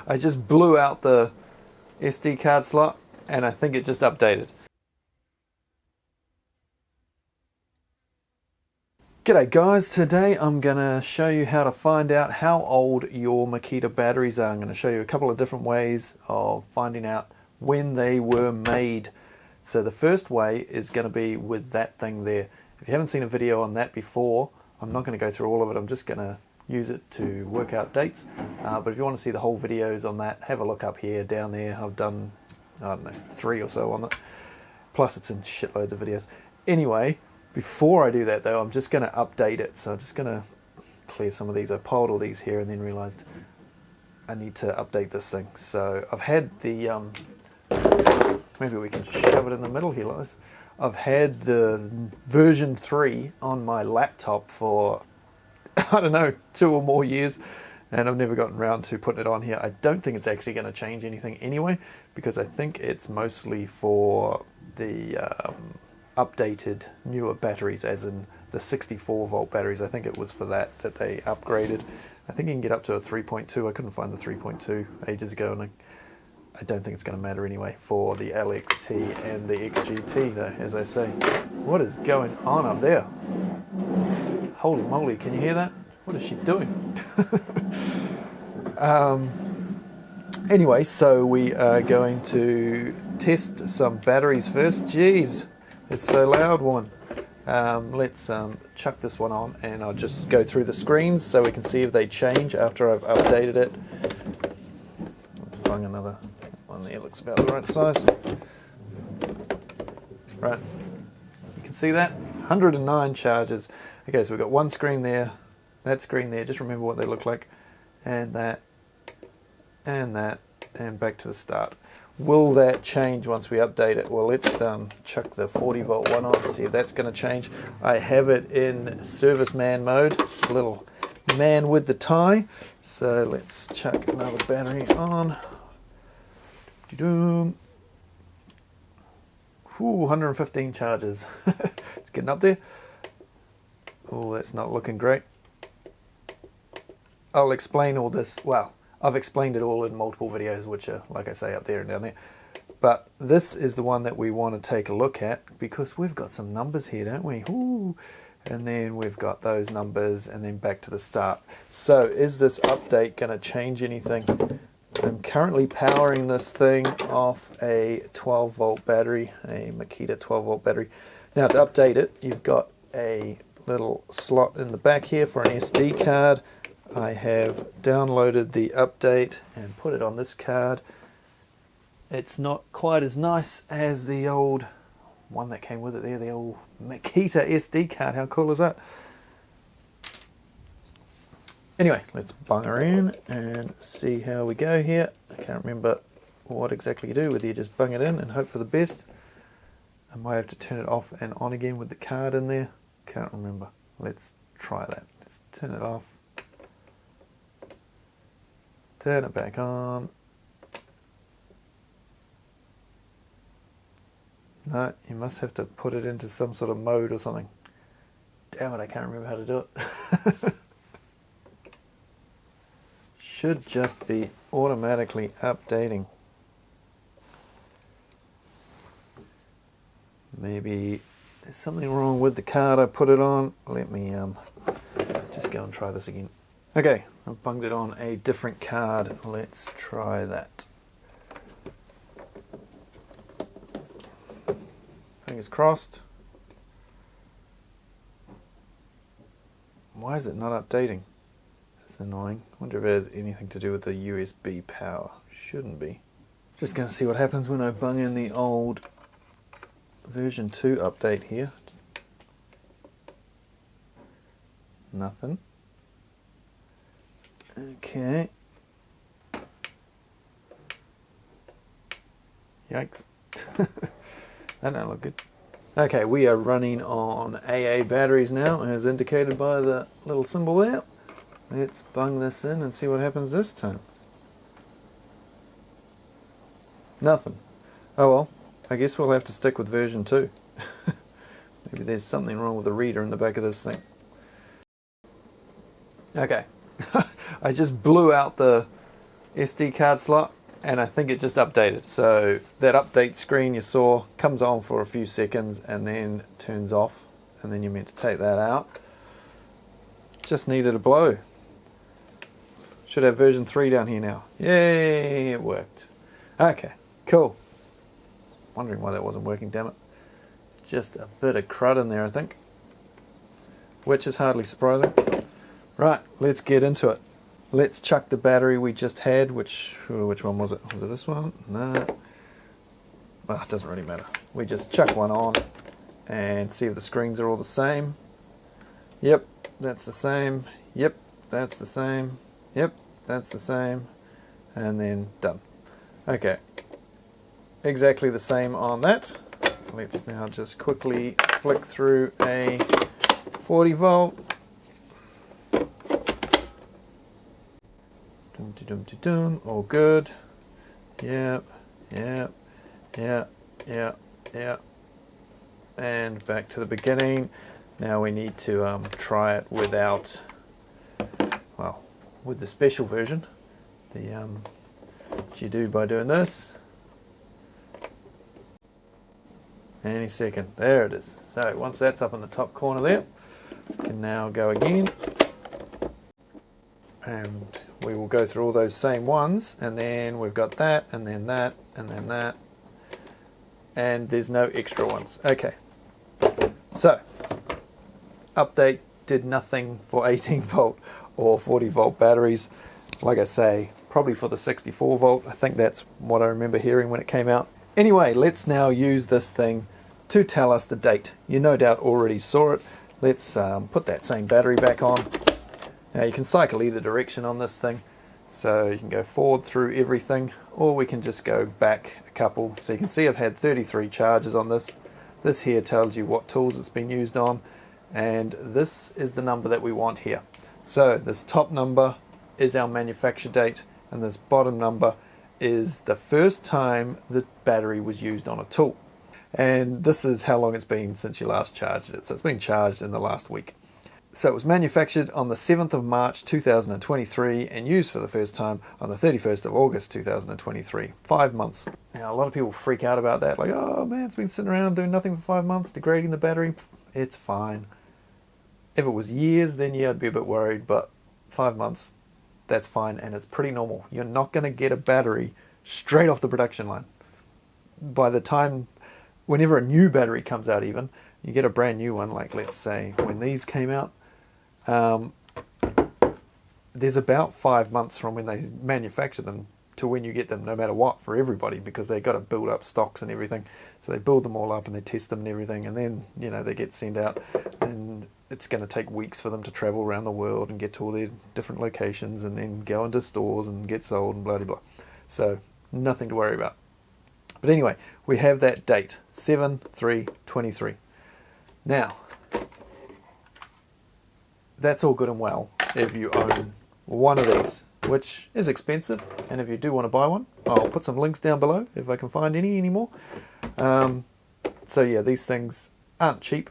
I just blew out the SD card slot and I think it just updated. G'day guys, today I'm going to show you how to find out how old your Makita batteries are. I'm going to show you a couple of different ways of finding out when they were made. So the first way is going to be with that thing there. If you haven't seen a video on that before, I'm not going to go through all of it, I'm just going to use it to work out dates. But if you want to see the whole videos on that, have a look up here, down there. I've done, I don't know, 3 or so on it. Plus it's in shitloads of videos. Anyway, before I do that though, I'm just going to update it. So I'm just going to clear some of these. I piled all these here and then realized I need to update this thing. So I've had the, maybe we can just shove it in the middle here like this. I've had the version 3 on my laptop for, I don't know, 2 or more years, and I've never gotten around to putting it on here. I don't think it's actually going to change anything anyway, because I think it's mostly for the updated newer batteries, as in the 64 volt batteries. I think it was for that they upgraded. I think you can get up to a 3.2. I couldn't find the 3.2 ages ago, and I don't think it's going to matter anyway for the LXT and the XGT though, as I say. What is going on up there? Holy moly, can you hear that? What is she doing? Anyway, so we are going to test some batteries first. Jeez, it's so loud one. Let's chuck this one on and I'll just go through the screens so we can see if they change after I've updated it. Let's bung another one there, looks about the right size. Right, you can see that? 109 charges. Okay, so we've got one screen there, that screen there, just remember what they look like, and that, and back to the start. Will that change once we update it? Well, let's chuck the 40 volt one on, see if that's going to change. I have it in serviceman mode, little man with the tie, so let's chuck another battery on. Ooh, 115 charges. It's getting up there. Oh, that's not looking great. I'll explain all this. Well, I've explained it all in multiple videos, which are, like I say, up there and down there. But this is the one that we want to take a look at, because we've got some numbers here, don't we? Ooh. And then we've got those numbers, and then back to the start. So is this update going to change anything? I'm currently powering this thing off a 12 volt battery, a Makita 12 volt battery. Now to update it, you've got a little slot in the back here for an SD card. I have downloaded the update and put it on this card. It's not quite as nice as the old one that came with it there, the old Makita SD card. How cool is that? Anyway, let's bung her in and see how we go here. I can't remember what exactly you do, whether you just bung it in and hope for the best. I might have to turn it off and on again with the card in there. Can't remember. Let's try that. Let's turn it off. Turn it back on. No, you must have to put it into some sort of mode or something. Damn it, I can't remember how to do it. Should just be automatically updating. Maybe there's something wrong with the card I put it on. Let me just go and try this again. Okay, I've bunged it on a different card. Let's try that. Fingers crossed. Why is it not updating? That's annoying. Wonder if it has anything to do with the USB power. Shouldn't be. Just going to see what happens when I bung in the old version 2 update here. Nothing. Okay. Yikes. That don't look good. Okay, we are running on AA batteries now, as indicated by the little symbol there. Let's bung this in and see what happens this time. Nothing. Oh well, I guess we'll have to stick with version 2. Maybe there's something wrong with the reader in the back of this thing. Okay. I just blew out the SD card slot, and I think it just updated. So that update screen you saw comes on for a few seconds and then turns off, and then you're meant to take that out. Just needed a blow. Should have version 3 down here now. Yay, it worked. Okay, cool. Wondering why that wasn't working, damn it. Just a bit of crud in there, I think. Which is hardly surprising. Right, let's get into it. Let's chuck the battery we just had. Which one was it? Was it this one? No. Well, it doesn't really matter. We just chuck one on and see if the screens are all the same. Yep, that's the same. Yep, that's the same. Yep, that's the same. And then done. Okay. Exactly the same on that. Let's now just quickly flick through a 40 volt. All good. Yep, yep, yep, yep, yep. And back to the beginning. Now we need to try it without, well, with the special version. What you do by doing this. Any second. There it is. So once that's up in the top corner there, we can now go again. And we will go through all those same ones, and then we've got that, and then that, and then that. And there's no extra ones. Okay. So, update did nothing for 18 volt or 40 volt batteries. Like I say, probably for the 64 volt. I think that's what I remember hearing when it came out. Anyway, let's now use this thing to tell us the date. You no doubt already saw it. Let's put that same battery back on. Now you can cycle either direction on this thing. So you can go forward through everything, or we can just go back a couple. So you can see I've had 33 charges on this. This here tells you what tools it's been used on, and this is the number that we want here. So this top number is our manufacture date, and this bottom number is the first time the battery was used on a tool. And this is how long it's been since you last charged it. So it's been charged in the last week. So it was manufactured on the 7th of March 2023 and used for the first time on the 31st of August 2023. 5 months. Now a lot of people freak out about that, like, oh man, it's been sitting around doing nothing for 5 months, degrading the battery. It's fine. If it was years, then yeah, I'd be a bit worried, but 5 months, that's fine, and it's pretty normal. You're not going to get a battery straight off the production line. By the time, whenever a new battery comes out even, you get a brand new one, like let's say when these came out, there's about 5 months from when they manufacture them to when you get them, no matter what, for everybody, because they've got to build up stocks and everything. So they build them all up and they test them and everything, and then, you know, they get sent out, and it's going to take weeks for them to travel around the world and get to all their different locations and then go into stores and get sold and blah blah blah. So nothing to worry about. But anyway, we have that date, 7/3/23. Now, that's all good and well if you own one of these, which is expensive, and if you do want to buy one, I'll put some links down below if I can find any anymore. So yeah, these things aren't cheap,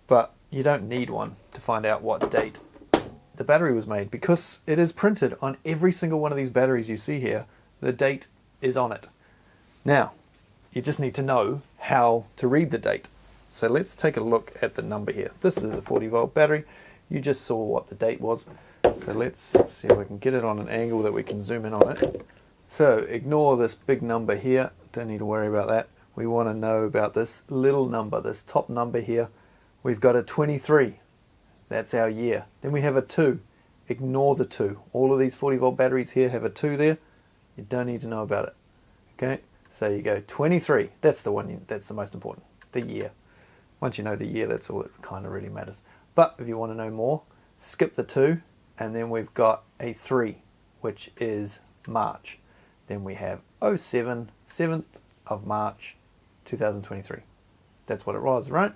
but you don't need one to find out what date the battery was made, because it is printed on every single one of these batteries you see here. The date is on it. Now, you just need to know how to read the date. So let's take a look at the number here. This is a 40 volt battery. You just saw what the date was. So let's see if we can get it on an angle that we can zoom in on it. So ignore this big number here. Don't need to worry about that. We want to know about this little number, this top number here. We've got a 23. That's our year. Then we have a 2. Ignore the 2. All of these 40 volt batteries here have a 2 there. You don't need to know about it. Okay? So you go 23. That's the one. That's the most important. The year. Once you know the year, that's all that kind of really matters. But if you want to know more, skip the 2, and then we've got a 3, which is March. Then we have 07, 7th of March, 2023. That's what it was, right?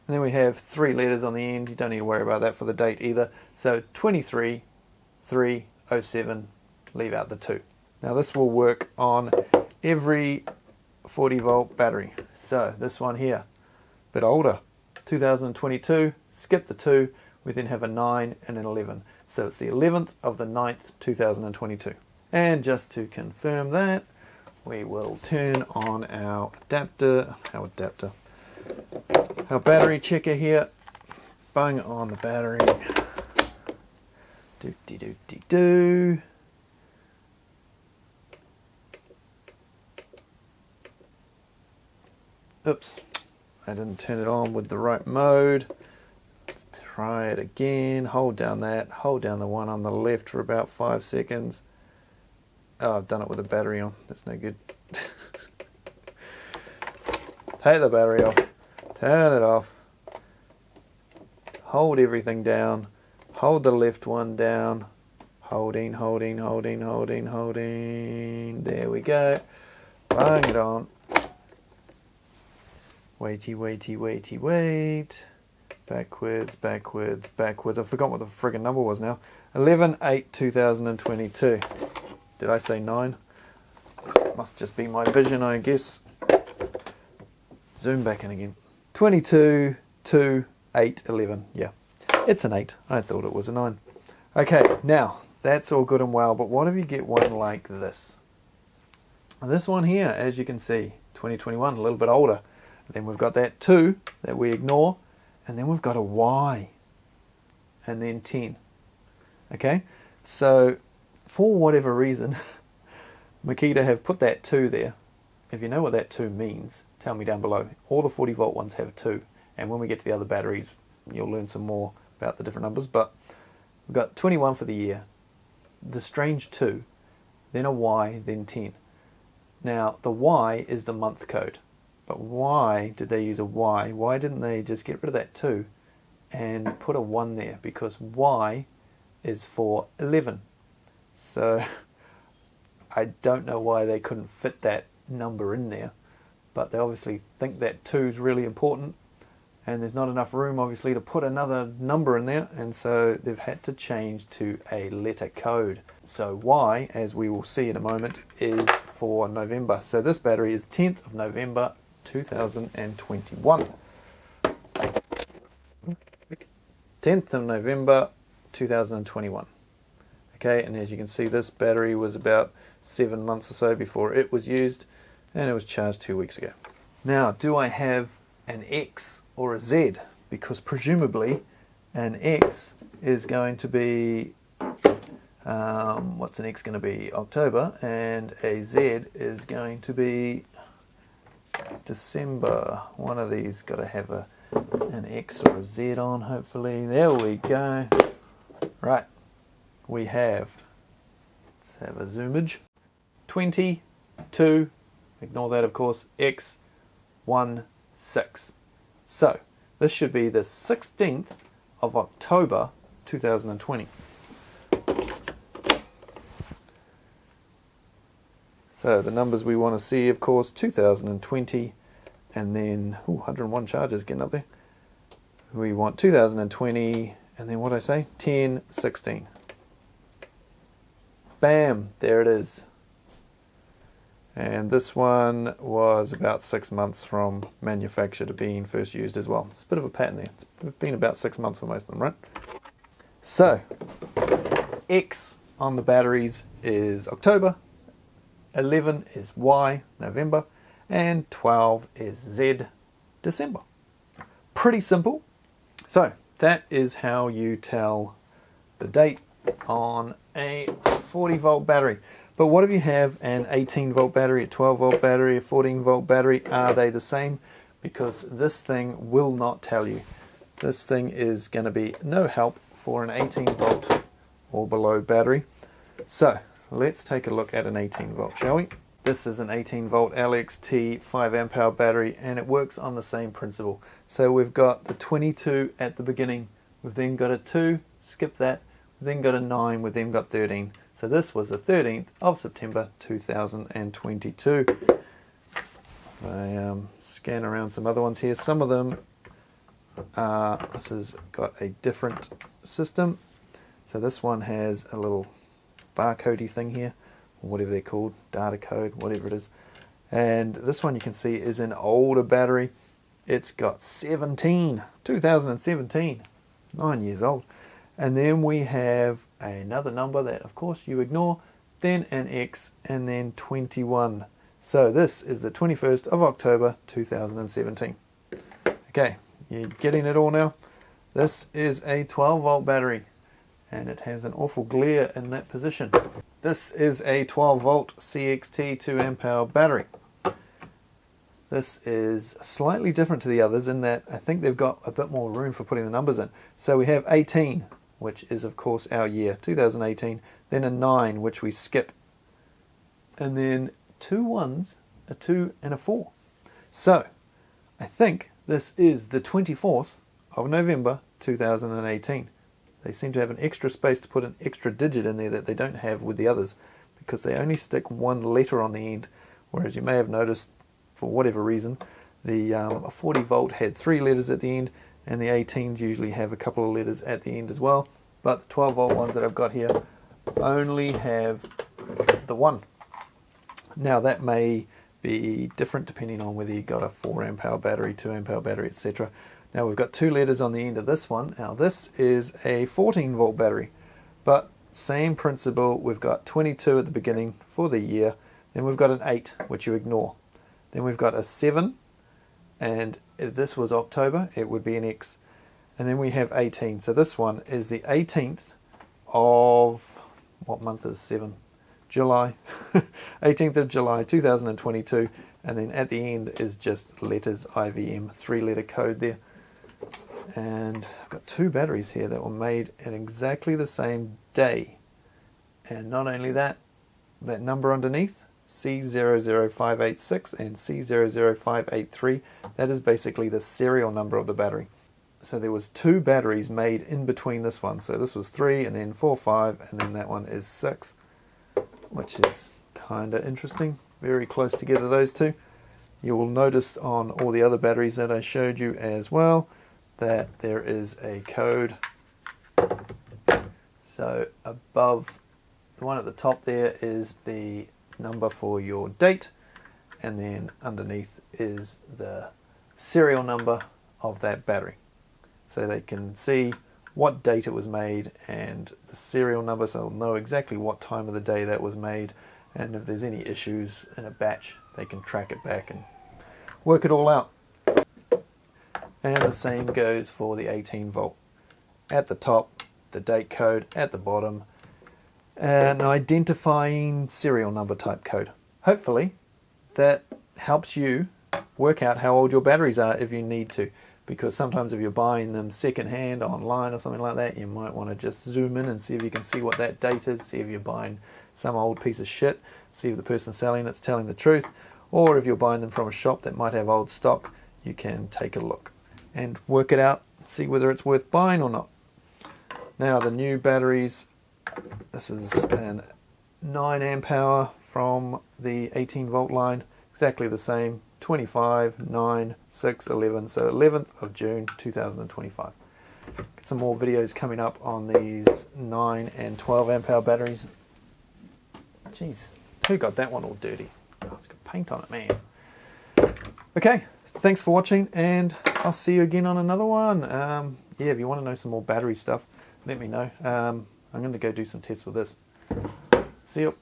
And then we have 3 letters on the end. You don't need to worry about that for the date either. So 23, 3, 07, leave out the 2. Now this will work on every 40 volt battery. So this one here, a bit older, 2022, skip the 2, we then have a 9 and an 11. So it's the 11th of the 9th, 2022. And just to confirm that, we will turn on our battery checker here. Bung on the battery. Do. Oops, I didn't turn it on with the right mode. Let's try it again. Hold down the one on the left for about 5 seconds. Oh, I've done it with the battery on. That's no good. Take the battery off. Turn it off. Hold everything down. Hold the left one down. Holding. There we go. Bung it on. Wait. Backwards. I forgot what the friggin' number was now. 11/8/2022. Did I say 9? Must just be my vision, I guess. Zoom back in again. 22/2/8/11. Yeah, it's an 8. I thought it was a 9. Okay, now that's all good and well, but what if you get one like this? This one here, as you can see, 2021, a little bit older. Then we've got that 2 that we ignore, and then we've got a Y, and then 10. Okay, so for whatever reason, Makita have put that 2 there. If you know what that 2 means, tell me down below. All the 40 volt ones have 2, and when we get to the other batteries, you'll learn some more about the different numbers. But we've got 21 for the year, the strange 2, then a Y, then 10. Now the Y is the month code. But why did they use a Y? Why didn't they just get rid of that 2 and put a 1 there? Because Y is for 11. So I don't know why they couldn't fit that number in there. But they obviously think that 2 is really important. And there's not enough room, obviously, to put another number in there. And so they've had to change to a letter code. So Y, as we will see in a moment, is for November. So this battery is 10th of November 2021. 10th of November 2021. Okay, and as you can see, this battery was about 7 months or so before it was used, and it was charged 2 weeks ago. Now, do I have an X or a Z? Because presumably an X is going to be what's an X going to be? October, and a Z is going to be December. One of these got to have an X or a Z on, hopefully. There we go. Right, we have, let's have a zoomage, 22, ignore that of course, X16. So this should be the 16th of October 2020. So the numbers we want to see, of course, 2020, and then 101 charges getting up there. We want 2020, and then what did I say? 1016. Bam, there it is. And this one was about 6 months from manufacture to being first used as well. It's a bit of a pattern there. It's been about 6 months for most of them, right? So, X on the batteries is October, 11 is Y, November, and 12 is Z, December. Pretty simple. So that is how you tell the date on a 40 volt battery. But what if you have an 18 volt battery, a 12 volt battery, a 14 volt battery? Are they the same? Because this thing will not tell you. This thing is going to be no help for an 18 volt or below battery. So let's take a look at an 18 volt, shall we? This is an 18 volt LXT 5 amp hour battery, and it works on the same principle. So we've got the 22 at the beginning, we've then got a 2, skip that, we've then got a 9, we've then got 13. So this was the 13th of September 2022. I scan around some other ones here. Some of them, this has got a different system. So this one has a little barcode-y thing here, or whatever they're called, data code, whatever it is. And this one you can see is an older battery. It's got 2017, 9 years old. And then we have another number that of course you ignore, then an X, and then 21. So this is the 21st of October 2017. Okay, you're getting it all now? This is a 12 volt battery, and it has an awful glare in that position. This is a 12 volt CXT 2 amp hour battery. This is slightly different to the others in that I think they've got a bit more room for putting the numbers in. So we have 18, which is of course our year, 2018, then a 9, which we skip, and then 2 1s, a 2 and a 4. So I think this is the 24th of November 2018. They seem to have an extra space to put an extra digit in there that they don't have with the others, because they only stick one letter on the end, whereas you may have noticed, for whatever reason, the 40 volt had 3 letters at the end, and the 18s usually have a couple of letters at the end as well, but the 12 volt ones that I've got here only have the 1. Now that may be different depending on whether you've got a 4 amp hour battery, 2 amp hour battery, etc. Now we've got 2 letters on the end of this one. Now this is a 14 volt battery, but same principle. We've got 22 at the beginning for the year, then we've got an 8, which you ignore. Then we've got a 7, and if this was October, it would be an X. And then we have 18. So this one is the 18th of, what month is 7? July. 18th of July 2022. And then at the end is just letters IVM, 3-letter code there. And I've got 2 batteries here that were made at exactly the same day. And not only that, that number underneath, C00586 and C00583, that is basically the serial number of the battery. So there was 2 batteries made in between this one. So this was 3, and then 4, 5, and then that one is 6, which is kind of interesting. Very close together, those 2. You will notice on all the other batteries that I showed you as well that there is a code. So above, the one at the top there is the number for your date, and then underneath is the serial number of that battery. So they can see what date it was made and the serial number, so they'll know exactly what time of the day that was made, and if there's any issues in a batch they can track it back and work it all out. And the same goes for the 18 volt. At the top, the date code, at the bottom, an identifying serial number type code. Hopefully that helps you work out how old your batteries are if you need to, because sometimes if you're buying them second hand online or something like that, you might want to just zoom in and see if you can see what that date is, see if you're buying some old piece of shit, see if the person selling it's telling the truth, or if you're buying them from a shop that might have old stock, you can take a look and work it out, see whether it's worth buying or not. Now the new batteries, this is an 9 amp hour from the 18 volt line, exactly the same, 25, 9, 6, 11, so 11th of June 2025. Get some more videos coming up on these 9 and 12 amp hour batteries. Jeez, who got that one all dirty? Oh, it's got paint on it, man. Okay, thanks for watching, and I'll see you again on another one. Yeah, if you want to know some more battery stuff, let me know. I'm going to go do some tests with this. See you.